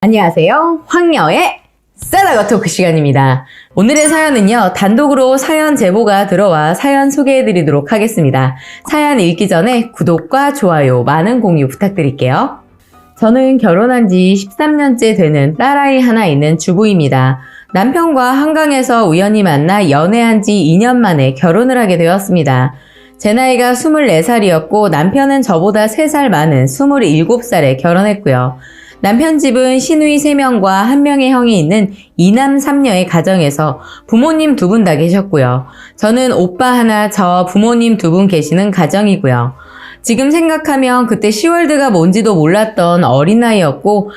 안녕하세요. 황녀의 싸다가 토크 시간입니다. 오늘의 사연은요, 단독으로 사연 제보가 들어와 사연 소개해드리도록 하겠습니다. 사연 읽기 전에 구독과 좋아요, 많은 공유 부탁드릴게요. 저는 결혼한 지 13년째 되는 딸아이 하나 있는 주부입니다. 남편과 한강에서 우연히 만나 연애한 지 2년 만에 결혼을 하게 되었습니다. 제 나이가 24살이었고 남편은 저보다 3살 많은 27살에 결혼했고요. 남편 집은 시누이 3명과 1명의 형이 있는 2남 3녀의 가정에서 부모님 2분 다 계셨고요. 저는 오빠 하나, 저 부모님 2분 계시는 가정이고요. 지금 생각하면 그때 시월드가 뭔지도 몰랐던 어린 나이였고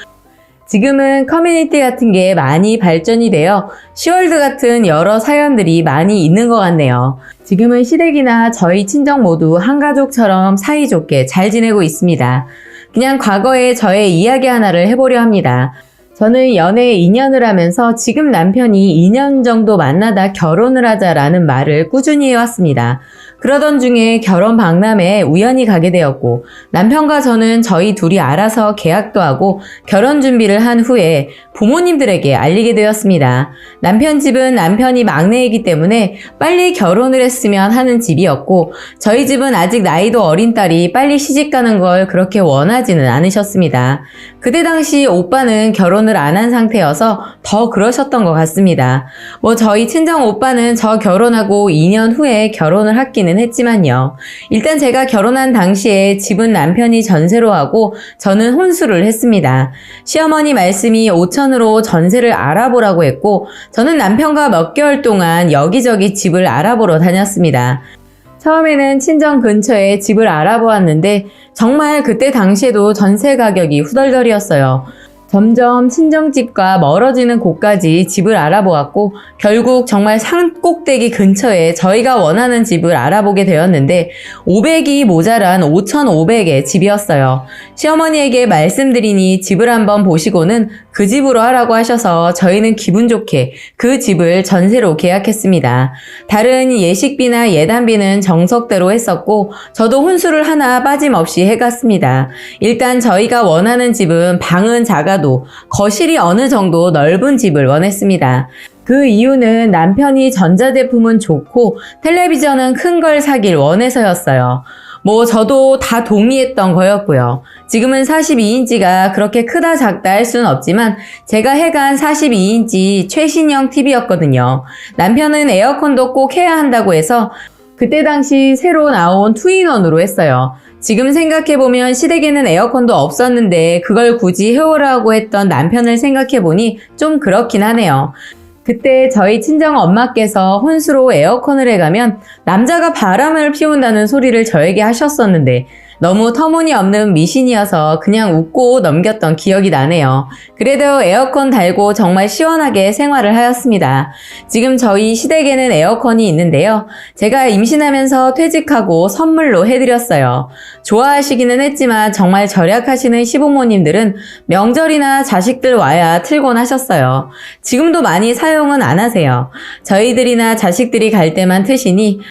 지금은 커뮤니티 같은 게 많이 발전이 되어 시월드 같은 여러 사연들이 많이 있는 것 같네요. 지금은 시댁이나 저희 친정 모두 한 가족처럼 사이좋게 잘 지내고 있습니다. 그냥 과거의 저의 이야기 하나를 해보려 합니다. 저는 연애 2년을 하면서 지금 남편이 2년 정도 만나다 결혼을 하자라는 말을 꾸준히 해왔습니다. 그러던 중에 결혼 박람회에 우연히 가게 되었고 남편과 저는 저희 둘이 알아서 계약도 하고 결혼 준비를 한 후에 부모님들에게 알리게 되었습니다. 남편 집은 남편이 막내이기 때문에 빨리 결혼을 했으면 하는 집이었고 저희 집은 아직 나이도 어린 딸이 빨리 시집가는 걸 그렇게 원하지는 않으셨습니다. 그때 당시 오빠는 결혼을 안 한 상태여서 더 그러셨던 것 같습니다. 저희 친정 오빠는 저 결혼하고 2년 후에 결혼을 하기는 했지만요. 일단 제가 결혼한 당시에 집은 남편이 전세로 하고 저는 혼수를 했습니다. 시어머니 말씀이 5천으로 전세를 알아보라고 했고 저는 남편과 몇 개월 동안 여기저기 집을 알아보러 다녔습니다. 처음에는 친정 근처에 집을 알아보았는데 정말 그때 당시에도 전세 가격이 후덜덜이었어요. 점점 친정집과 멀어지는 곳까지 집을 알아보았고 결국 정말 산꼭대기 근처에 저희가 원하는 집을 알아보게 되었는데 500이 모자란 5,500의 집이었어요. 시어머니에게 말씀드리니 집을 한번 보시고는 그 집으로 하라고 하셔서 저희는 기분 좋게 그 집을 전세로 계약했습니다. 다른 예식비나 예단비는 정석대로 했었고 저도 혼수를 하나 빠짐없이 해갔습니다. 일단 저희가 원하는 집은 방은 작아도 거실이 어느 정도 넓은 집을 원했습니다. 그 이유는 남편이 전자제품은 좋고 텔레비전은 큰 걸 사길 원해서였어요. 저도 다 동의했던 거였고요. 지금은 42인치가 그렇게 크다 작다 할 수는 없지만 제가 해간 42인치 최신형 TV였거든요. 남편은 에어컨도 꼭 해야 한다고 해서 그때 당시 새로 나온 투인원으로 했어요. 지금 생각해보면 시댁에는 에어컨도 없었는데 그걸 굳이 해오라고 했던 남편을 생각해보니 좀 그렇긴 하네요. 그때 저희 친정 엄마께서 혼수로 에어컨을 해가면 남자가 바람을 피운다는 소리를 저에게 하셨었는데 너무 터무니없는 미신이어서 그냥 웃고 넘겼던 기억이 나네요. 그래도 에어컨 달고 정말 시원하게 생활을 하였습니다. 지금 저희 시댁에는 에어컨이 있는데요. 제가 임신하면서 퇴직하고 선물로 해드렸어요. 좋아하시기는 했지만 정말 절약하시는 시부모님들은 명절이나 자식들 와야 틀곤 하셨어요. 지금도 많이 사용은 안 하세요. 저희들이나 자식들이 갈 때만 트시니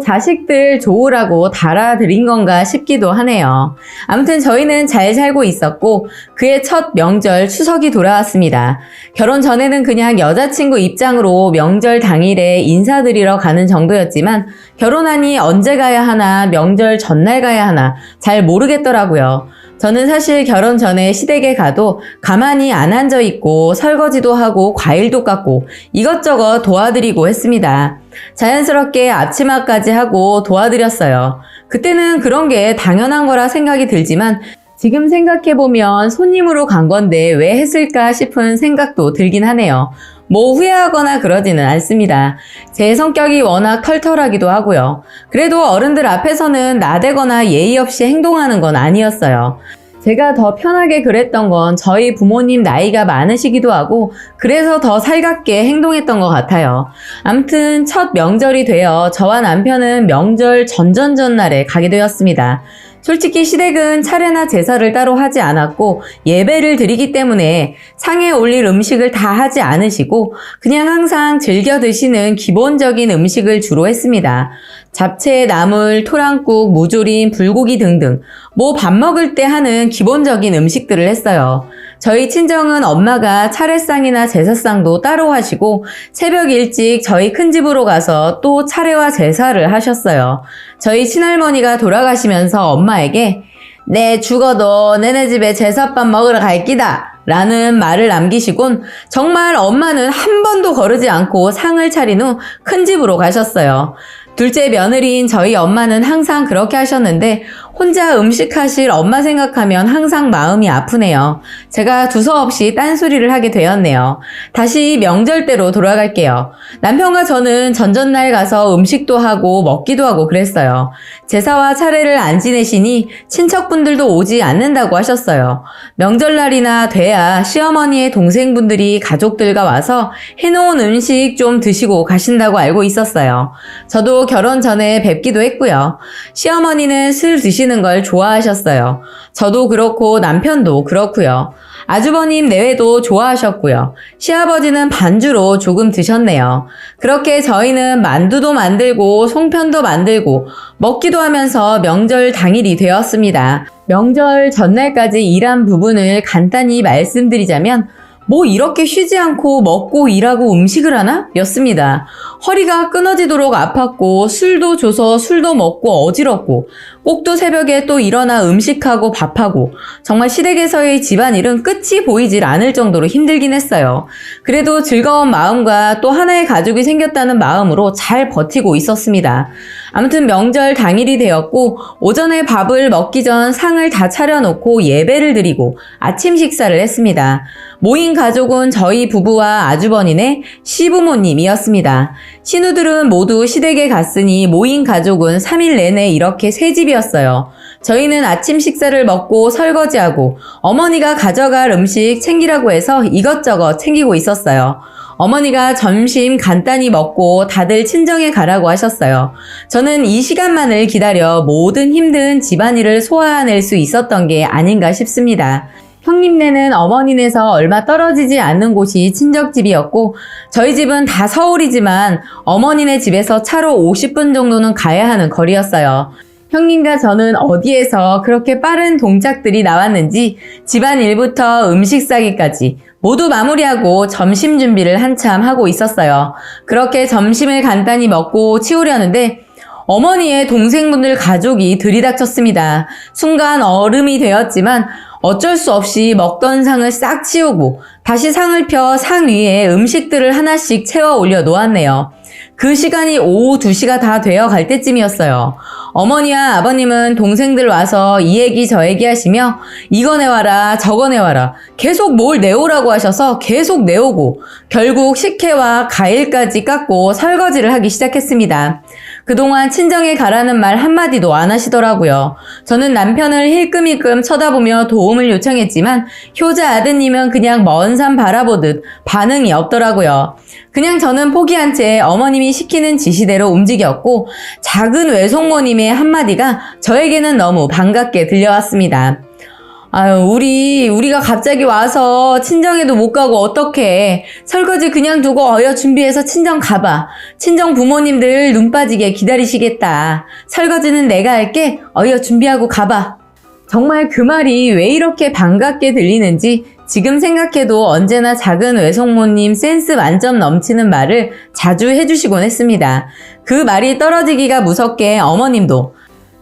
자식들 좋으라고 달아드린 건가 싶기도 하네요. 아무튼 저희는 잘 살고 있었고 그의 첫 명절 추석이 돌아왔습니다. 결혼 전에는 그냥 여자친구 입장으로 명절 당일에 인사드리러 가는 정도였지만 결혼하니 언제 가야 하나 명절 전날 가야 하나 잘 모르겠더라고요. 저는 사실 결혼 전에 시댁에 가도 가만히 안 앉아있고 설거지도 하고 과일도 깎고 이것저것 도와드리고 했습니다. 자연스럽게 앞치마까지 하고 도와드렸어요. 그때는 그런 게 당연한 거라 생각이 들지만 지금 생각해보면 손님으로 간 건데 왜 했을까 싶은 생각도 들긴 하네요. 후회하거나 그러지는 않습니다. 제 성격이 워낙 털털하기도 하고요. 그래도 어른들 앞에서는 나대거나 예의 없이 행동하는 건 아니었어요. 제가 더 편하게 그랬던 건 저희 부모님 나이가 많으시기도 하고 그래서 더 살갑게 행동했던 것 같아요. 아무튼 첫 명절이 되어 저와 남편은 명절 전전전날에 가게 되었습니다. 솔직히 시댁은 차례나 제사를 따로 하지 않았고 예배를 드리기 때문에 상에 올릴 음식을 다 하지 않으시고 그냥 항상 즐겨 드시는 기본적인 음식을 주로 했습니다. 잡채, 나물, 토랑국, 무조림, 불고기 등등 밥 먹을 때 하는 기본적인 음식들을 했어요. 저희 친정은 엄마가 차례상이나 제사상도 따로 하시고 새벽 일찍 저희 큰 집으로 가서 또 차례와 제사를 하셨어요. 저희 친할머니가 돌아가시면서 엄마에게 내 죽어도 너네 집에 제사밥 먹으러 갈 끼다 라는 말을 남기시곤 정말 엄마는 한 번도 거르지 않고 상을 차린 후 큰 집으로 가셨어요. 둘째 며느리인 저희 엄마는 항상 그렇게 하셨는데 혼자 음식하실 엄마 생각하면 항상 마음이 아프네요. 제가 두서없이 딴소리를 하게 되었네요. 다시 명절 때로 돌아갈게요. 남편과 저는 전전날 가서 음식도 하고 먹기도 하고 그랬어요. 제사와 차례를 안 지내시니 친척분들도 오지 않는다고 하셨어요. 명절날이나 돼야 시어머니의 동생분들이 가족들과 와서 해놓은 음식 좀 드시고 가신다고 알고 있었어요. 저도 결혼 전에 뵙기도 했고요. 시어머니는 술 드시는 걸 좋아하셨어요. 저도 그렇고 남편도 그렇고요. 아주버님 내외도 좋아하셨고요. 시아버지는 반주로 조금 드셨네요. 그렇게 저희는 만두도 만들고 송편도 만들고 먹기도 하면서 명절 당일이 되었습니다. 명절 전날까지 일한 부분을 간단히 말씀드리자면 뭐 이렇게 쉬지 않고 먹고 일하고 음식을 하나? 였습니다. 허리가 끊어지도록 아팠고 술도 줘서 술도 먹고 어지럽고 꼭두 새벽에 또 일어나 음식하고 밥하고 정말 시댁에서의 집안일은 끝이 보이질 않을 정도로 힘들긴 했어요. 그래도 즐거운 마음과 또 하나의 가족이 생겼다는 마음으로 잘 버티고 있었습니다. 아무튼 명절 당일이 되었고 오전에 밥을 먹기 전 상을 다 차려놓고 예배를 드리고 아침 식사를 했습니다. 모인 가족은 저희 부부와 아주버니네 시부모님이었습니다. 신우들은 모두 시댁에 갔으니 모인 가족은 3일 내내 이렇게 새 집이었어요. 저희는 아침 식사를 먹고 설거지하고 어머니가 가져갈 음식 챙기라고 해서 이것저것 챙기고 있었어요. 어머니가 점심 간단히 먹고 다들 친정에 가라고 하셨어요. 저는 이 시간만을 기다려 모든 힘든 집안일을 소화해낼 수 있었던 게 아닌가 싶습니다. 형님네는 어머니네서 얼마 떨어지지 않는 곳이 친정집이었고 저희 집은 다 서울이지만 어머니네 집에서 차로 50분 정도는 가야 하는 거리였어요. 형님과 저는 어디에서 그렇게 빠른 동작들이 나왔는지 집안일부터 음식 싸기까지 모두 마무리하고 점심 준비를 한참 하고 있었어요. 그렇게 점심을 간단히 먹고 치우려는데 어머니의 동생분들 가족이 들이닥쳤습니다. 순간 얼음이 되었지만 어쩔 수 없이 먹던 상을 싹 치우고 다시 상을 펴 상 위에 음식들을 하나씩 채워 올려 놓았네요. 그 시간이 오후 2시가 다 되어 갈 때쯤이었어요. 어머니와 아버님은 동생들 와서 이 얘기 저 얘기 하시며 이거 내와라 저거 내와라 계속 뭘 내오라고 하셔서 계속 내오고 결국 식혜와 과일까지 깎고 설거지를 하기 시작했습니다. 그동안 친정에 가라는 말 한마디도 안 하시더라고요. 저는 남편을 힐끔힐끔 쳐다보며 도움을 요청했지만 효자 아드님은 그냥 먼 산 바라보듯 반응이 없더라고요. 그냥 저는 포기한 채 어머님이 시키는 지시대로 움직였고 작은 외숙모님의 한마디가 저에게는 너무 반갑게 들려왔습니다. 아유, 우리가 갑자기 와서 친정에도 못 가고 어떡해. 설거지 그냥 두고 어여 준비해서 친정 가봐. 친정 부모님들 눈 빠지게 기다리시겠다. 설거지는 내가 할게. 어여 준비하고 가봐. 정말 그 말이 왜 이렇게 반갑게 들리는지 지금 생각해도 언제나 작은 외숙모님 센스 만점 넘치는 말을 자주 해주시곤 했습니다. 그 말이 떨어지기가 무섭게 어머님도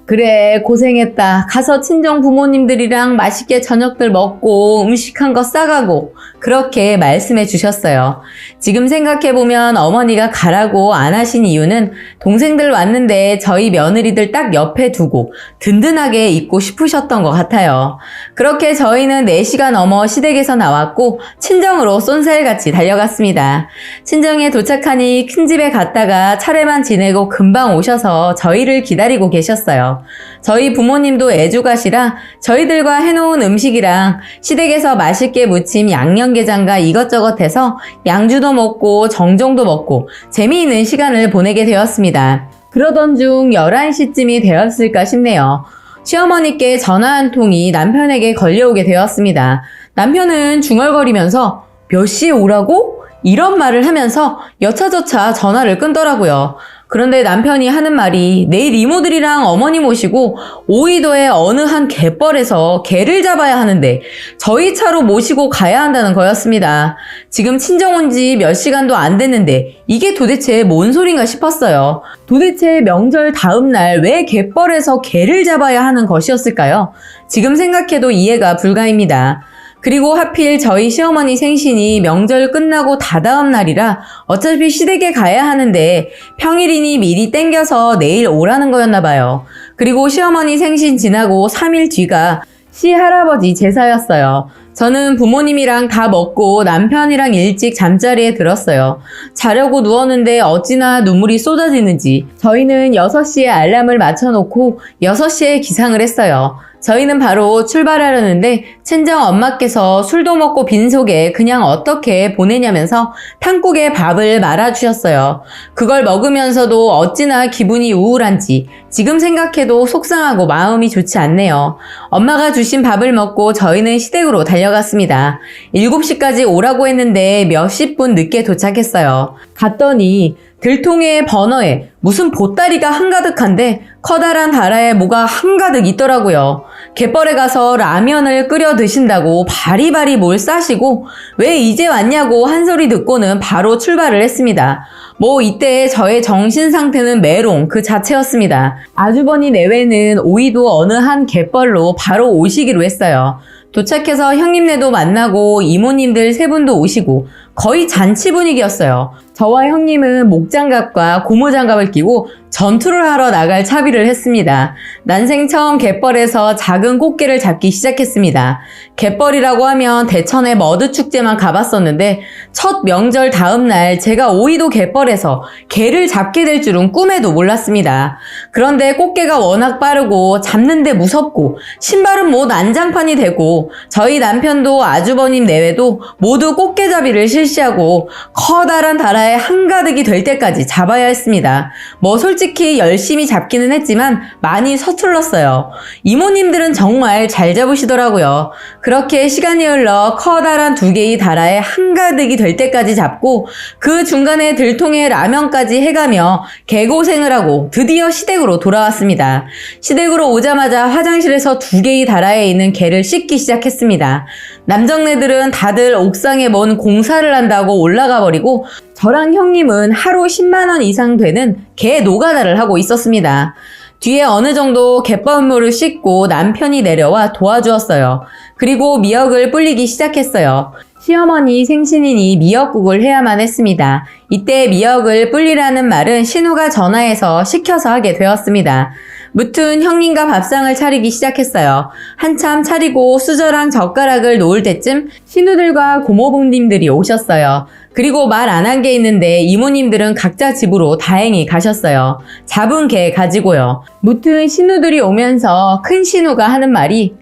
그래 고생했다. 가서 친정 부모님들이랑 맛있게 저녁들 먹고 음식한 거 싸가고 그렇게 말씀해 주셨어요. 지금 생각해보면 어머니가 가라고 안 하신 이유는 동생들 왔는데 저희 며느리들 딱 옆에 두고 든든하게 있고 싶으셨던 것 같아요. 그렇게 저희는 4시가 넘어 시댁에서 나왔고 친정으로 쏜살같이 달려갔습니다. 친정에 도착하니 큰 집에 갔다가 차례만 지내고 금방 오셔서 저희를 기다리고 계셨어요. 저희 부모님도 애주가시라 저희들과 해놓은 음식이랑 시댁에서 맛있게 무침 양념게장과 이것저것 해서 양주도 먹고 정종도 먹고 재미있는 시간을 보내게 되었습니다. 그러던 중 11시쯤이 되었을까 싶네요. 시어머니께 전화 한 통이 남편에게 걸려오게 되었습니다. 남편은 중얼거리면서 몇 시에 오라고? 이런 말을 하면서 여차저차 전화를 끊더라고요. 그런데 남편이 하는 말이 내일 이모들이랑 어머니 모시고 오이도의 어느 한 갯벌에서 개를 잡아야 하는데 저희 차로 모시고 가야 한다는 거였습니다. 지금 친정 온 지 몇 시간도 안 됐는데 이게 도대체 뭔 소린가 싶었어요. 도대체 명절 다음 날 왜 갯벌에서 개를 잡아야 하는 것이었을까요? 지금 생각해도 이해가 불가입니다. 그리고 하필 저희 시어머니 생신이 명절 끝나고 다다음 날이라 어차피 시댁에 가야 하는데 평일이니 미리 땡겨서 내일 오라는 거였나 봐요. 그리고 시어머니 생신 지나고 3일 뒤가 시할아버지 제사였어요. 저는 부모님이랑 다 먹고 남편이랑 일찍 잠자리에 들었어요. 자려고 누웠는데 어찌나 눈물이 쏟아지는지 저희는 6시에 알람을 맞춰놓고 6시에 기상을 했어요. 저희는 바로 출발하려는데 친정 엄마께서 술도 먹고 빈속에 그냥 어떻게 보내냐면서 탕국에 밥을 말아주셨어요. 그걸 먹으면서도 어찌나 기분이 우울한지 지금 생각해도 속상하고 마음이 좋지 않네요. 엄마가 주신 밥을 먹고 저희는 시댁으로 달려갔습니다. 7시까지 오라고 했는데 몇십 분 늦게 도착했어요. 갔더니 들통에 버너에 무슨 보따리가 한가득한데 커다란 다라에 뭐가 한가득 있더라고요. 갯벌에 가서 라면을 끓여 드신다고 바리바리 뭘 싸시고 왜 이제 왔냐고 한 소리 듣고는 바로 출발을 했습니다. 뭐 이때 저의 정신 상태는 메롱 그 자체였습니다. 아주버니 내외는 오이도 어느 한 갯벌로 바로 오시기로 했어요. 도착해서 형님네도 만나고 이모님들 3분도 오시고 거의 잔치 분위기였어요. 저와 형님은 목장갑과 고무장갑을 끼고 전투를 하러 나갈 차비를 했습니다. 난생 처음 갯벌에서 작은 꽃게를 잡기 시작했습니다. 갯벌이라고 하면 대천의 머드축제만 가봤었는데 첫 명절 다음 날 제가 오이도 갯벌에서 개를 잡게 될 줄은 꿈에도 몰랐습니다. 그런데 꽃게가 워낙 빠르고 잡는데 무섭고 신발은 뭐 난장판이 되고 저희 남편도 아주버님 내외도 모두 꽃게잡이를 실시하고 커다란 다라에 한가득이 될 때까지 잡아야 했습니다. 뭐 솔직히 열심히 잡기는 했지만 많이 서툴렀어요. 이모님들은 정말 잘 잡으시더라고요. 그렇게 시간이 흘러 커다란 2개의 다라에 한가득이 될 때까지 잡고 그 중간에 들통에 라면까지 해가며 개고생을 하고 드디어 시댁으로 돌아왔습니다. 시댁으로 오자마자 화장실에서 2개의 다라에 있는 개를 씻기 시작했습니다. 남정네들은 다들 옥상에 뭔 공사를 한다고 올라가 버리고 저랑 형님은 하루 10만 원 이상 되는 개 노가다를 하고 있었습니다. 뒤에 어느 정도 갯벌물을 씻고 남편이 내려와 도와주었어요. 그리고 미역을 불리기 시작했어요. 시어머니 생신이니 미역국을 해야만 했습니다. 이때 미역을 불리라는 말은 신우가 전화해서 시켜서 하게 되었습니다. 무튼 형님과 밥상을 차리기 시작했어요. 한참 차리고 수저랑 젓가락을 놓을 때쯤 신우들과 고모부님들이 오셨어요. 그리고 말 안 한 게 있는데 이모님들은 각자 집으로 다행히 가셨어요. 잡은 개 가지고요. 무튼 신우들이 오면서 큰 신우가 하는 말이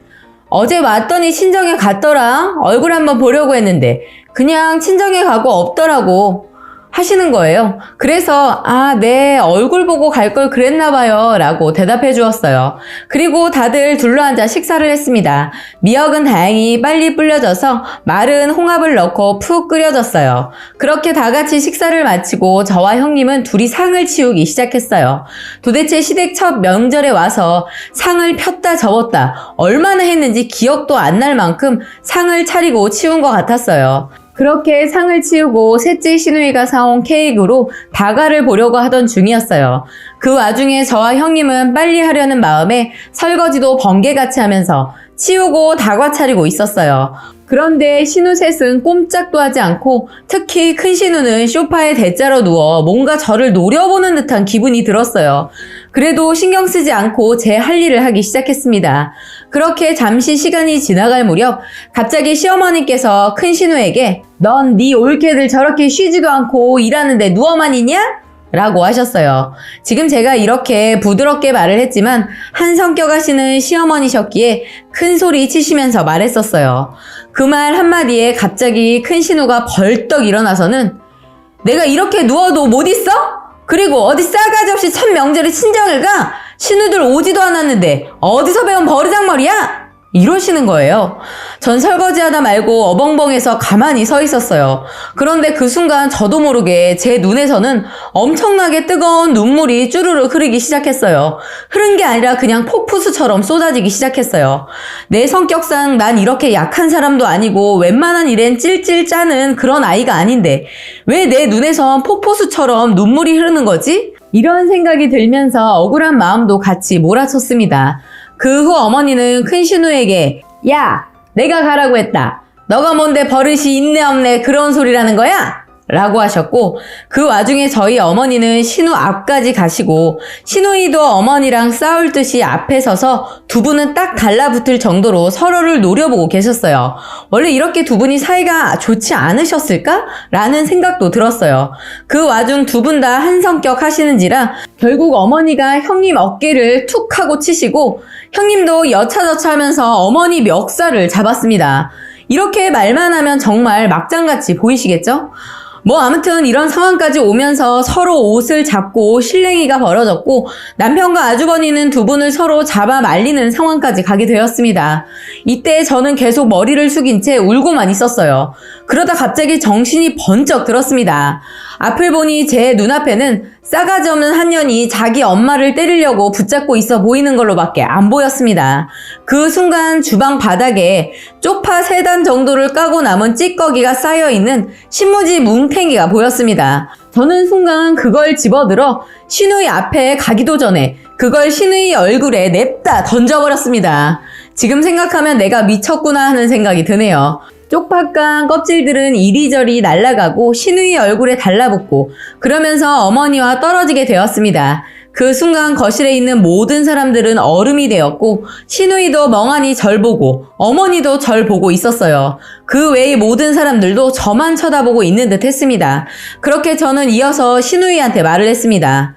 어제 왔더니 친정에 갔더라. 얼굴 한번 보려고 했는데 그냥 친정에 가고 없더라고 하시는 거예요. 그래서 네, 얼굴 보고 갈 걸 그랬나 봐요 라고 대답해 주었어요. 그리고 다들 둘러앉아 식사를 했습니다. 미역은 다행히 빨리 불려져서 마른 홍합을 넣고 푹 끓여졌어요. 그렇게 다 같이 식사를 마치고 저와 형님은 둘이 상을 치우기 시작했어요. 도대체 시댁 첫 명절에 와서 상을 폈다 접었다 얼마나 했는지 기억도 안 날 만큼 상을 차리고 치운 것 같았어요. 그렇게 상을 치우고 셋째 시누이가 사온 케이크로 다가를 보려고 하던 중이었어요. 그 와중에 저와 형님은 빨리 하려는 마음에 설거지도 번개같이 하면서 치우고 다과 차리고 있었어요. 그런데 신우 셋은 꼼짝도 하지 않고 특히 큰 신우는 소파에 대자로 누워 뭔가 저를 노려보는 듯한 기분이 들었어요. 그래도 신경 쓰지 않고 제 할 일을 하기 시작했습니다. 그렇게 잠시 시간이 지나갈 무렵 갑자기 시어머니께서 큰 신우에게 넌 네 올케들 저렇게 쉬지도 않고 일하는데 누워만 있냐? 라고 하셨어요. 지금 제가 이렇게 부드럽게 말을 했지만 한 성격 하시는 시어머니셨기에 큰 소리 치시면서 말했었어요. 그 말 한마디에 갑자기 큰 신우가 벌떡 일어나서는 내가 이렇게 누워도 못 있어? 그리고 어디 싸가지 없이 첫 명절에 친정을 가? 신우들 오지도 않았는데 어디서 배운 버르장머리야? 이러시는 거예요. 전 설거지하다 말고 어벙벙해서 가만히 서 있었어요. 그런데 그 순간 저도 모르게 제 눈에서는 엄청나게 뜨거운 눈물이 쭈르륵 흐르기 시작했어요. 흐른 게 아니라 그냥 폭푸수처럼 쏟아지기 시작했어요. 내 성격상 난 이렇게 약한 사람도 아니고 웬만한 일엔 찔찔 짜는 그런 아이가 아닌데 왜 내 눈에선 폭포수처럼 눈물이 흐르는 거지? 이런 생각이 들면서 억울한 마음도 같이 몰아쳤습니다. 그 후 어머니는 큰 신우에게 야, 내가 가라고 했다. 너가 뭔데 버릇이 있네 없네 그런 소리라는 거야? 라고 하셨고 그 와중에 저희 어머니는 신우 앞까지 가시고 신우이도 어머니랑 싸울 듯이 앞에 서서 두 분은 딱 달라붙을 정도로 서로를 노려보고 계셨어요. 원래 이렇게 두 분이 사이가 좋지 않으셨을까? 라는 생각도 들었어요. 그 와중 두 분 다 한 성격 하시는지라 결국 어머니가 형님 어깨를 툭 하고 치시고 형님도 여차저차 하면서 어머니 멱살을 잡았습니다. 이렇게 말만 하면 정말 막장같이 보이시겠죠? 뭐 아무튼 이런 상황까지 오면서 서로 옷을 잡고 실랭이가 벌어졌고 남편과 아주버니는 두 분을 서로 잡아 말리는 상황까지 가게 되었습니다. 이때 저는 계속 머리를 숙인 채 울고만 있었어요. 그러다 갑자기 정신이 번쩍 들었습니다. 앞을 보니 제 눈앞에는 싸가지 없는 한 년이 자기 엄마를 때리려고 붙잡고 있어 보이는 걸로밖에 안 보였습니다. 그 순간 주방 바닥에 쪽파 3단 정도를 까고 남은 찌꺼기가 쌓여있는 신무지 뭉탱이가 보였습니다. 저는 순간 그걸 집어들어 신우이 앞에 가기도 전에 그걸 신우이 얼굴에 냅다 던져버렸습니다. 지금 생각하면 내가 미쳤구나 하는 생각이 드네요. 쪽파깡 껍질들은 이리저리 날아가고 신우이 얼굴에 달라붙고 그러면서 어머니와 떨어지게 되었습니다. 그 순간 거실에 있는 모든 사람들은 얼음이 되었고 신우이도 멍하니 절 보고 어머니도 절 보고 있었어요. 그 외의 모든 사람들도 저만 쳐다보고 있는 듯 했습니다. 그렇게 저는 이어서 신우이한테 말을 했습니다.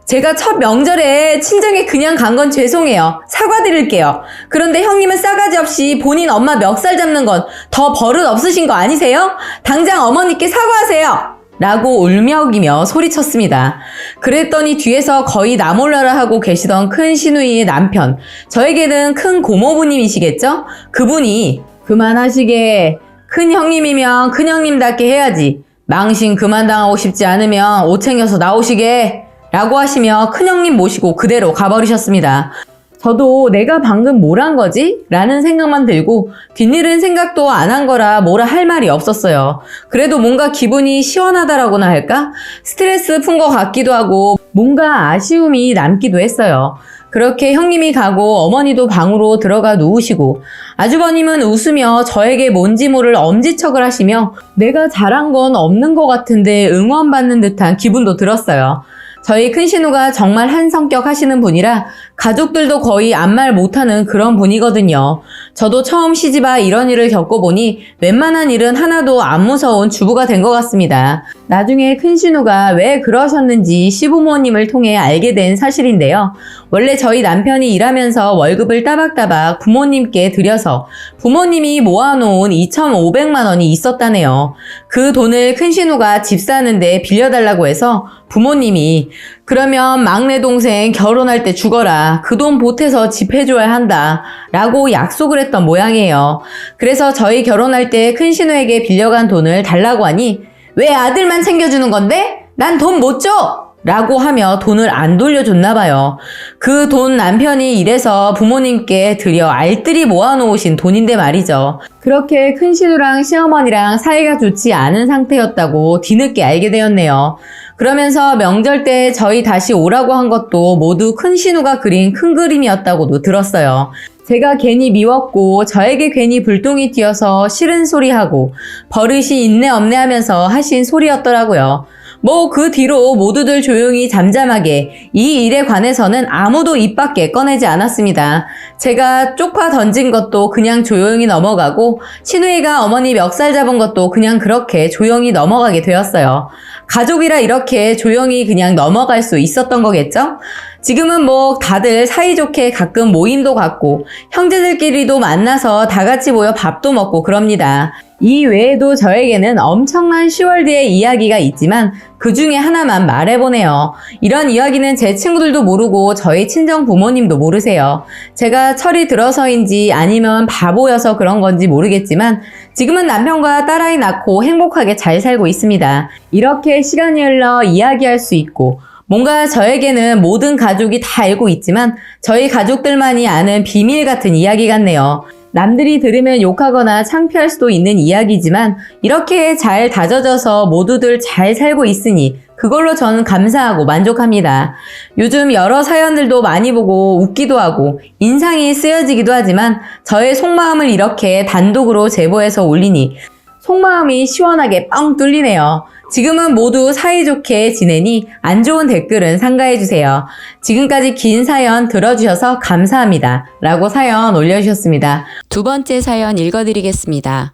제가 첫 명절에 친정에 그냥 간 건 죄송해요. 사과드릴게요. 그런데 형님은 싸가지 없이 본인 엄마 멱살 잡는 건 더 버릇 없으신 거 아니세요? 당장 어머니께 사과하세요. 라고 울먹이며 소리쳤습니다. 그랬더니 뒤에서 거의 나 몰라라 하고 계시던 큰 시누이의 남편, 저에게는 큰 고모부님이시겠죠? 그분이 그만하시게, 큰 형님이면 큰 형님답게 해야지. 망신 그만 당하고 싶지 않으면 옷 챙겨서 나오시게 라고 하시며 큰형님 모시고 그대로 가버리셨습니다. 저도 내가 방금 뭘 한 거지? 라는 생각만 들고 뒷일은 생각도 안 한 거라 뭐라 할 말이 없었어요. 그래도 뭔가 기분이 시원하다라고나 할까? 스트레스 푼 것 같기도 하고 뭔가 아쉬움이 남기도 했어요. 그렇게 형님이 가고 어머니도 방으로 들어가 누우시고 아주버님은 웃으며 저에게 뭔지 모를 엄지척을 하시며 내가 잘한 건 없는 것 같은데 응원받는 듯한 기분도 들었어요. 저희 큰신우가 정말 한 성격 하시는 분이라 가족들도 거의 아무 말 못하는 그런 분이거든요. 저도 처음 시집와 이런 일을 겪어보니 웬만한 일은 하나도 안 무서운 주부가 된 것 같습니다. 나중에 큰신우가 왜 그러셨는지 시부모님을 통해 알게 된 사실인데요. 원래 저희 남편이 일하면서 월급을 따박따박 부모님께 드려서 부모님이 모아놓은 2,500만 원이 있었다네요. 그 돈을 큰신우가 집 사는데 빌려달라고 해서 부모님이 그러면 막내 동생 결혼할 때 죽어라. 그 돈 보태서 집 해줘야 한다. 라고 약속을 했던 모양이에요. 그래서 저희 결혼할 때 큰신우에게 빌려간 돈을 달라고 하니 왜 아들만 챙겨주는 건데? 난 돈 못 줘! 라고 하며 돈을 안 돌려줬나 봐요. 그 돈 남편이 일해서 부모님께 드려 알뜰히 모아놓으신 돈인데 말이죠. 그렇게 큰신우랑 시어머니랑 사이가 좋지 않은 상태였다고 뒤늦게 알게 되었네요. 그러면서 명절 때 저희 다시 오라고 한 것도 모두 큰신우가 그린 큰 그림이었다고도 들었어요. 제가 괜히 미웠고 저에게 괜히 불똥이 튀어서 싫은 소리하고 버릇이 있네 없네 하면서 하신 소리였더라고요. 뭐 그 뒤로 모두들 조용히 잠잠하게 이 일에 관해서는 아무도 입 밖에 꺼내지 않았습니다. 제가 쪽파 던진 것도 그냥 조용히 넘어가고 신우이가 어머니 멱살 잡은 것도 그냥 그렇게 조용히 넘어가게 되었어요. 가족이라 이렇게 조용히 그냥 넘어갈 수 있었던 거겠죠? 지금은 뭐 다들 사이좋게 가끔 모임도 갖고 형제들끼리도 만나서 다 같이 모여 밥도 먹고 그럽니다. 이 외에도 저에게는 엄청난 시월드의 이야기가 있지만 그 중에 하나만 말해보네요. 이런 이야기는 제 친구들도 모르고 저희 친정 부모님도 모르세요. 제가 철이 들어서인지 아니면 바보여서 그런 건지 모르겠지만 지금은 남편과 딸아이 낳고 행복하게 잘 살고 있습니다. 이렇게 시간이 흘러 이야기할 수 있고 뭔가 저에게는 모든 가족이 다 알고 있지만 저희 가족들만이 아는 비밀 같은 이야기 같네요. 남들이 들으면 욕하거나 창피할 수도 있는 이야기지만 이렇게 잘 다져져서 모두들 잘 살고 있으니 그걸로 저는 감사하고 만족합니다. 요즘 여러 사연들도 많이 보고 웃기도 하고 인상이 쓰여지기도 하지만 저의 속마음을 이렇게 단독으로 제보해서 올리니 속마음이 시원하게 뻥 뚫리네요. 지금은 모두 사이좋게 지내니 안 좋은 댓글은 삼가해주세요. 지금까지 긴 사연 들어주셔서 감사합니다. 라고 사연 올려주셨습니다. 두 번째 사연 읽어드리겠습니다.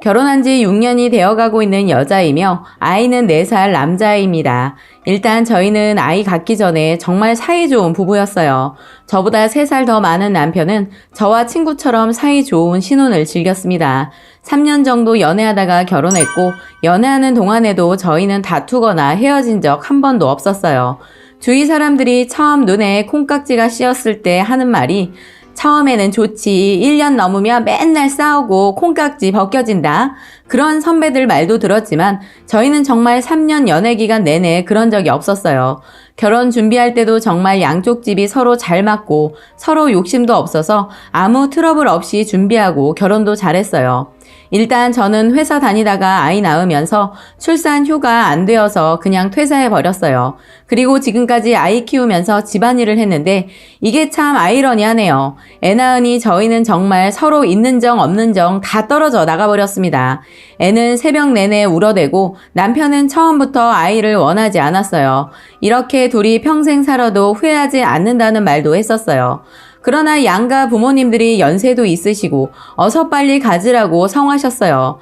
결혼한 지 6년이 되어가고 있는 여자이며 아이는 4살 남자아이입니다. 일단 저희는 아이 갖기 전에 정말 사이좋은 부부였어요. 저보다 3살 더 많은 남편은 저와 친구처럼 사이좋은 신혼을 즐겼습니다. 3년 정도 연애하다가 결혼했고 연애하는 동안에도 저희는 다투거나 헤어진 적 한 번도 없었어요. 주위 사람들이 처음 눈에 콩깍지가 씌었을 때 하는 말이 처음에는 좋지 1년 넘으면 맨날 싸우고 콩깍지 벗겨진다. 그런 선배들 말도 들었지만 저희는 정말 3년 연애 기간 내내 그런 적이 없었어요. 결혼 준비할 때도 정말 양쪽 집이 서로 잘 맞고 서로 욕심도 없어서 아무 트러블 없이 준비하고 결혼도 잘했어요. 일단 저는 회사 다니다가 아이 낳으면서 출산 휴가 안 되어서 그냥 퇴사해버렸어요. 그리고 지금까지 아이 키우면서 집안일을 했는데 이게 참 아이러니하네요. 애 낳으니 저희는 정말 서로 있는 정 없는 정 다 떨어져 나가버렸습니다. 애는 새벽 내내 울어대고 남편은 처음부터 아이를 원하지 않았어요. 이렇게 둘이 평생 살아도 후회하지 않는다는 말도 했었어요. 그러나 양가 부모님들이 연세도 있으시고 어서 빨리 가지라고 성하셨어요.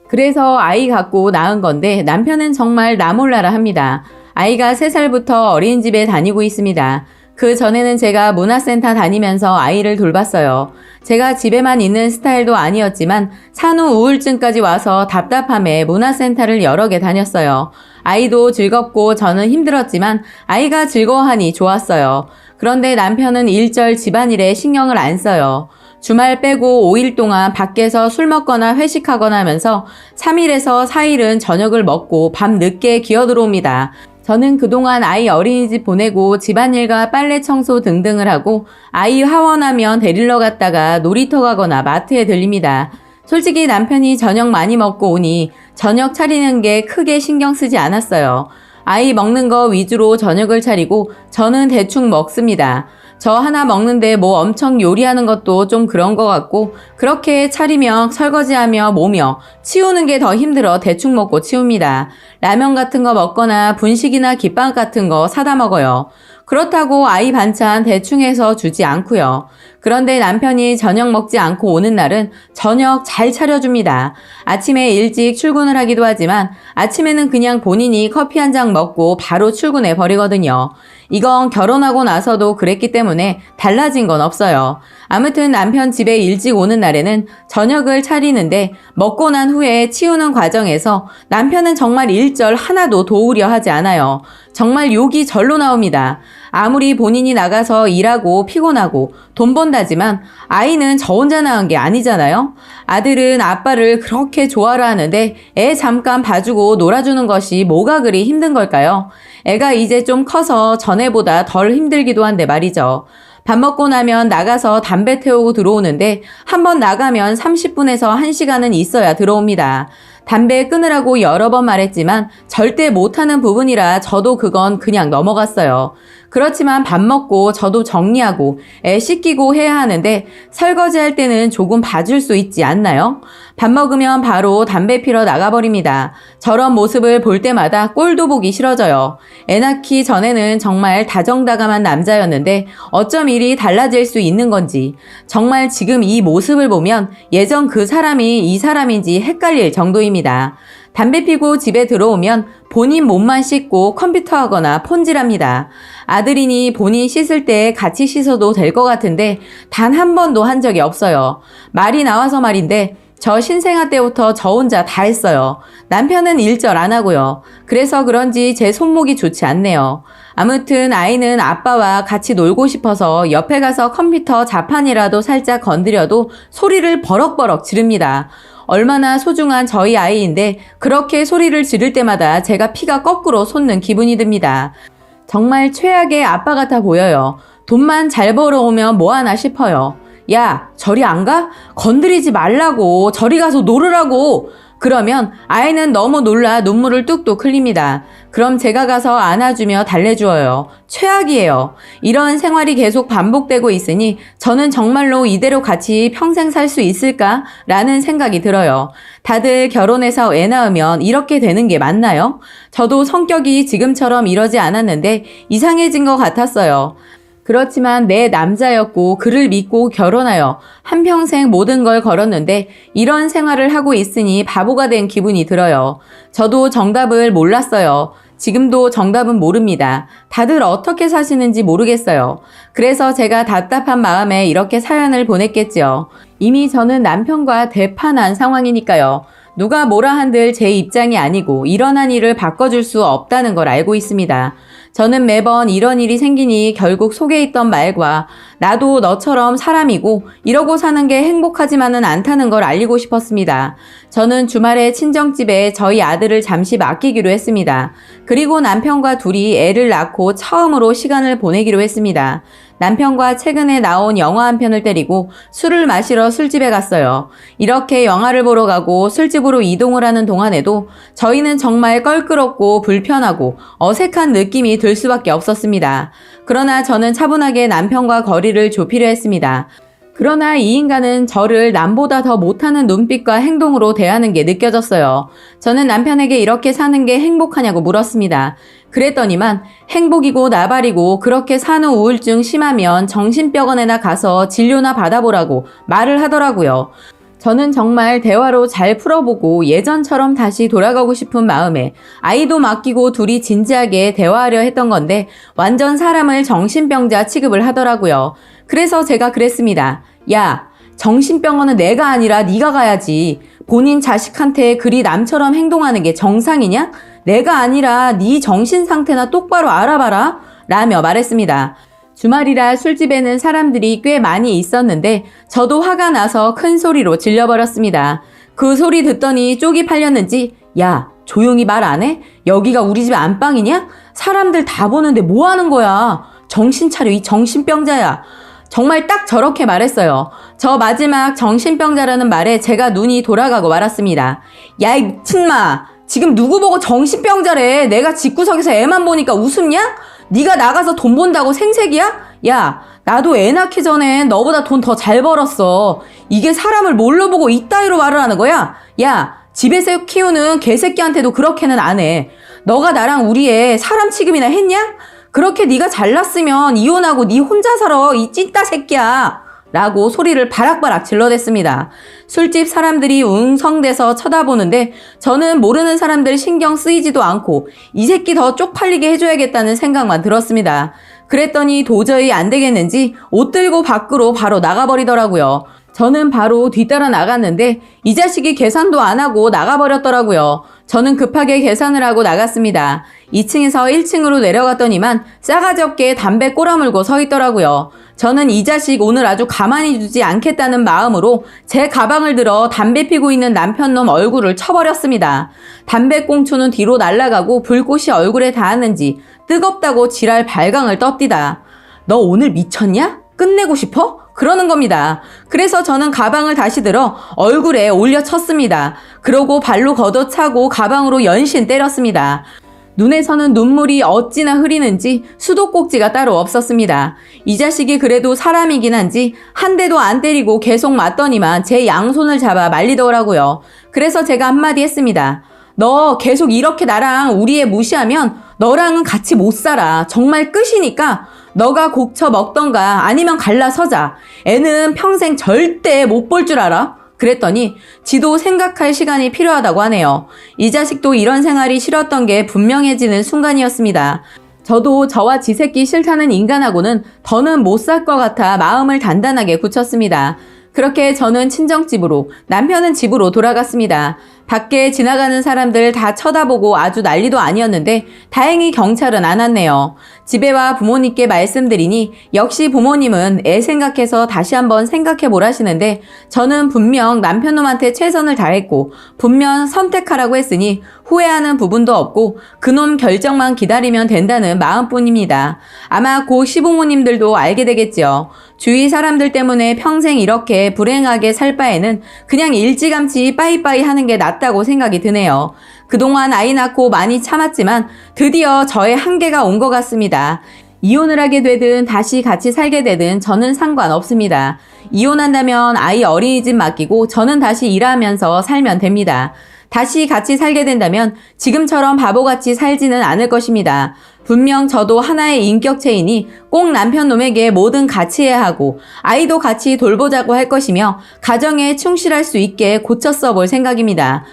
그래서 아이 갖고 낳은 건데 남편은 정말 나 몰라라 합니다. 아이가 3살부터 어린이집에 다니고 있습니다. 그 전에는 제가 문화센터 다니면서 아이를 돌봤어요. 제가 집에만 있는 스타일도 아니었지만 산후 우울증까지 와서 답답함에 문화센터를 여러 개 다녔어요. 아이도 즐겁고 저는 힘들었지만 아이가 즐거워하니 좋았어요. 그런데 남편은 일절 집안일에 신경을 안 써요. 주말 빼고 5일 동안 밖에서 술 먹거나 회식하거나 하면서 3일에서 4일은 저녁을 먹고 밤 늦게 기어 들어옵니다. 저는 그동안 아이 어린이집 보내고 집안일과 빨래 청소 등등을 하고 아이 하원하면 데리러 갔다가 놀이터 가거나 마트에 들립니다. 솔직히 남편이 저녁 많이 먹고 오니 저녁 차리는 게 크게 신경 쓰지 않았어요. 아이 먹는 거 위주로 저녁을 차리고 저는 대충 먹습니다. 저 하나 먹는데 뭐 엄청 요리하는 것도 좀 그런 것 같고 그렇게 차리며 설거지하며 모며 치우는 게 더 힘들어 대충 먹고 치웁니다. 라면 같은 거 먹거나 분식이나 김밥 같은 거 사다 먹어요. 그렇다고 아이 반찬 대충 해서 주지 않고요. 그런데 남편이 저녁 먹지 않고 오는 날은 저녁 잘 차려줍니다. 아침에 일찍 출근을 하기도 하지만 아침에는 그냥 본인이 커피 한 잔 먹고 바로 출근해 버리거든요. 이건 결혼하고 나서도 그랬기 때문에 달라진 건 없어요. 아무튼 남편 집에 일찍 오는 날에는 저녁을 차리는데 먹고 난 후에 치우는 과정에서 남편은 정말 일절 하나도 도우려 하지 않아요. 정말 욕이 절로 나옵니다. 아무리 본인이 나가서 일하고 피곤하고 돈 번다지만 아이는 저 혼자 낳은 게 아니잖아요. 아들은 아빠를 그렇게 좋아라 하는데 애 잠깐 봐주고 놀아주는 것이 뭐가 그리 힘든 걸까요? 애가 이제 좀 커서 전에보다 덜 힘들기도 한데 말이죠. 밥 먹고 나면 나가서 담배 태우고 들어오는데 한번 나가면 30분에서 1시간은 있어야 들어옵니다. 담배 끊으라고 여러 번 말했지만 절대 못하는 부분이라 저도 그건 그냥 넘어갔어요. 그렇지만 밥 먹고 저도 정리하고 애 씻기고 해야 하는데 설거지할 때는 조금 봐줄 수 있지 않나요? 밥 먹으면 바로 담배 피러 나가버립니다. 저런 모습을 볼 때마다 꼴도 보기 싫어져요. 애 낳기 전에는 정말 다정다감한 남자였는데 어쩜 일이 달라질 수 있는 건지 정말 지금 이 모습을 보면 예전 그 사람이 이 사람인지 헷갈릴 정도입니다. 담배 피고 집에 들어오면 본인 몸만 씻고 컴퓨터 하거나 폰질합니다. 아들이니 본인 씻을 때 같이 씻어도 될 것 같은데 단 한 번도 한 적이 없어요. 말이 나와서 말인데 저 신생아 때부터 저 혼자 다 했어요. 남편은 일절 안 하고요. 그래서 그런지 제 손목이 좋지 않네요. 아무튼 아이는 아빠와 같이 놀고 싶어서 옆에 가서 컴퓨터 자판이라도 살짝 건드려도 소리를 버럭버럭 지릅니다. 얼마나 소중한 저희 아이인데 그렇게 소리를 지를 때마다 제가 피가 거꾸로 솟는 기분이 듭니다. 정말 최악의 아빠 같아 보여요. 돈만 잘 벌어오면 뭐하나 싶어요. 야, 저리 안 가? 건드리지 말라고. 저리 가서 놀으라고. 그러면 아이는 너무 놀라 눈물을 뚝뚝 흘립니다. 그럼 제가 가서 안아주며 달래주어요. 최악이에요. 이런 생활이 계속 반복되고 있으니 저는 정말로 이대로 같이 평생 살 수 있을까? 라는 생각이 들어요. 다들 결혼해서 애 낳으면 이렇게 되는 게 맞나요? 저도 성격이 지금처럼 이러지 않았는데 이상해진 것 같았어요. 그렇지만 내 남자였고 그를 믿고 결혼하여 한평생 모든 걸 걸었는데 이런 생활을 하고 있으니 바보가 된 기분이 들어요. 저도 정답을 몰랐어요. 지금도 정답은 모릅니다. 다들 어떻게 사시는지 모르겠어요. 그래서 제가 답답한 마음에 이렇게 사연을 보냈겠지요. 이미 저는 남편과 대판한 상황이니까요. 누가 뭐라 한들 제 입장이 아니고 일어난 일을 바꿔줄 수 없다는 걸 알고 있습니다. 저는 매번 이런 일이 생기니 결국 속에 있던 말과 나도 너처럼 사람이고 이러고 사는 게 행복하지만은 않다는 걸 알리고 싶었습니다. 저는 주말에 친정집에 저희 아들을 잠시 맡기기로 했습니다. 그리고 남편과 둘이 애를 낳고 처음으로 시간을 보내기로 했습니다. 남편과 최근에 나온 영화 한 편을 때리고 술을 마시러 술집에 갔어요. 이렇게 영화를 보러 가고 술집으로 이동을 하는 동안에도 저희는 정말 껄끄럽고 불편하고 어색한 느낌이 들 수밖에 없었습니다. 그러나 저는 차분하게 남편과 거리를 좁히려 했습니다. 그러나 이 인간은 저를 남보다 더 못하는 눈빛과 행동으로 대하는 게 느껴졌어요. 저는 남편에게 이렇게 사는 게 행복하냐고 물었습니다. 그랬더니만 행복이고 나발이고 그렇게 산후 우울증 심하면 정신병원에나 가서 진료나 받아보라고 말을 하더라고요. 저는 정말 대화로 잘 풀어보고 예전처럼 다시 돌아가고 싶은 마음에 아이도 맡기고 둘이 진지하게 대화하려 했던 건데 완전 사람을 정신병자 취급을 하더라고요. 그래서 제가 그랬습니다. 야, 정신병원은 내가 아니라 네가 가야지. 본인 자식한테 그리 남처럼 행동하는 게 정상이냐? 내가 아니라 네 정신 상태나 똑바로 알아봐라 라며 말했습니다. 주말이라 술집에는 사람들이 꽤 많이 있었는데 저도 화가 나서 큰 소리로 질려버렸습니다. 그 소리 듣더니 쪽이 팔렸는지 야, 조용히 말 안 해? 여기가 우리 집 안방이냐? 사람들 다 보는데 뭐 하는 거야? 정신 차려, 이 정신병자야. 정말 딱 저렇게 말했어요. 저 마지막 정신병자라는 말에 제가 눈이 돌아가고 말았습니다. 야, 이 미친마. 지금 누구 보고 정신병자래. 내가 집구석에서 애만 보니까 웃음냐? 네가 나가서 돈 번다고 생색이야? 야, 나도 애 낳기 전에 너보다 돈 더 잘 벌었어. 이게 사람을 뭘로 보고 이따위로 말을 하는 거야? 야, 집에서 키우는 개새끼한테도 그렇게는 안 해. 너가 나랑 우리 애 사람 취급이나 했냐? 그렇게 네가 잘났으면 이혼하고 네 혼자 살아, 이 찐따 새끼야. 라고 소리를 바락바락 질러댔습니다. 술집 사람들이 웅성대서 쳐다보는데 저는 모르는 사람들 신경 쓰이지도 않고 이 새끼 더 쪽팔리게 해줘야겠다는 생각만 들었습니다. 그랬더니 도저히 안 되겠는지 옷 들고 밖으로 바로 나가버리더라고요. 저는 바로 뒤따라 나갔는데 이 자식이 계산도 안 하고 나가버렸더라고요. 저는 급하게 계산을 하고 나갔습니다. 2층에서 1층으로 내려갔더니만 싸가지 없게 담배 꼬라물고 서 있더라고요. 저는 이 자식 오늘 아주 가만히 두지 않겠다는 마음으로 제 가방을 들어 담배 피고 있는 남편놈 얼굴을 쳐버렸습니다. 담배꽁초는 뒤로 날아가고 불꽃이 얼굴에 닿았는지 뜨겁다고 지랄 발광을 떴디다. 너 오늘 미쳤냐? 끝내고 싶어? 그러는 겁니다. 그래서 저는 가방을 다시 들어 얼굴에 올려 쳤습니다. 그러고 발로 걷어차고 가방으로 연신 때렸습니다. 눈에서는 눈물이 어찌나 흐리는지 수도꼭지가 따로 없었습니다. 이 자식이 그래도 사람이긴 한지 한 대도 안 때리고 계속 맞더니만 제 양손을 잡아 말리더라고요. 그래서 제가 한마디 했습니다. 너 계속 이렇게 나랑 우리 애 무시하면 너랑은 같이 못 살아. 정말 끝이니까 너가 곡쳐 먹던가 아니면 갈라서자. 애는 평생 절대 못 볼 줄 알아? 그랬더니 지도 생각할 시간이 필요하다고 하네요. 이 자식도 이런 생활이 싫었던 게 분명해지는 순간이었습니다. 저도 저와 지 새끼 싫다는 인간하고는 더는 못 살 것 같아 마음을 단단하게 굳혔습니다. 그렇게 저는 친정집으로, 남편은 집으로 돌아갔습니다. 밖에 지나가는 사람들 다 쳐다보고 아주 난리도 아니었는데 다행히 경찰은 안 왔네요. 집에 와 부모님께 말씀드리니 역시 부모님은 애 생각해서 다시 한번 생각해 보라시는데 저는 분명 남편놈한테 최선을 다했고 분명 선택하라고 했으니 후회하는 부분도 없고 그놈 결정만 기다리면 된다는 마음뿐입니다. 아마 곧 시부모님들도 알게 되겠죠. 주위 사람들 때문에 평생 이렇게 불행하게 살 바에는 그냥 일찌감치 빠이빠이 하는 게 낫다고 생각이 드네요. 그동안 아이 낳고 많이 참았지만 드디어 저의 한계가 온 것 같습니다. 이혼을 하게 되든 다시 같이 살게 되든 저는 상관없습니다. 이혼한다면 아이 어린이집 맡기고 저는 다시 일하면서 살면 됩니다. 다시 같이 살게 된다면 지금처럼 바보같이 살지는 않을 것입니다. 분명 저도 하나의 인격체이니 꼭 남편놈에게 뭐든 같이 해야 하고 아이도 같이 돌보자고 할 것이며 가정에 충실할 수 있게 고쳐 써볼 생각입니다.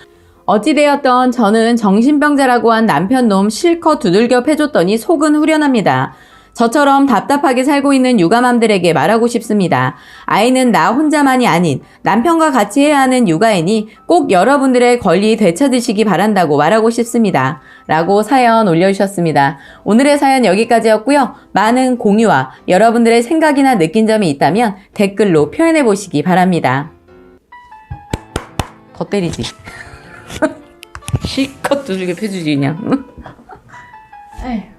어찌되었던 저는 정신병자라고 한 남편놈 실컷 두들겨 패줬더니 속은 후련합니다. 저처럼 답답하게 살고 있는 육아맘들에게 말하고 싶습니다. 아이는 나 혼자만이 아닌 남편과 같이 해야 하는 육아이니 꼭 여러분들의 권리 되찾으시기 바란다고 말하고 싶습니다. 라고 사연 올려주셨습니다. 오늘의 사연 여기까지였고요. 많은 공유와 여러분들의 생각이나 느낀 점이 있다면 댓글로 표현해 보시기 바랍니다. 더 때리지. 실컷 두들겨 패주지 그냥. 에휴.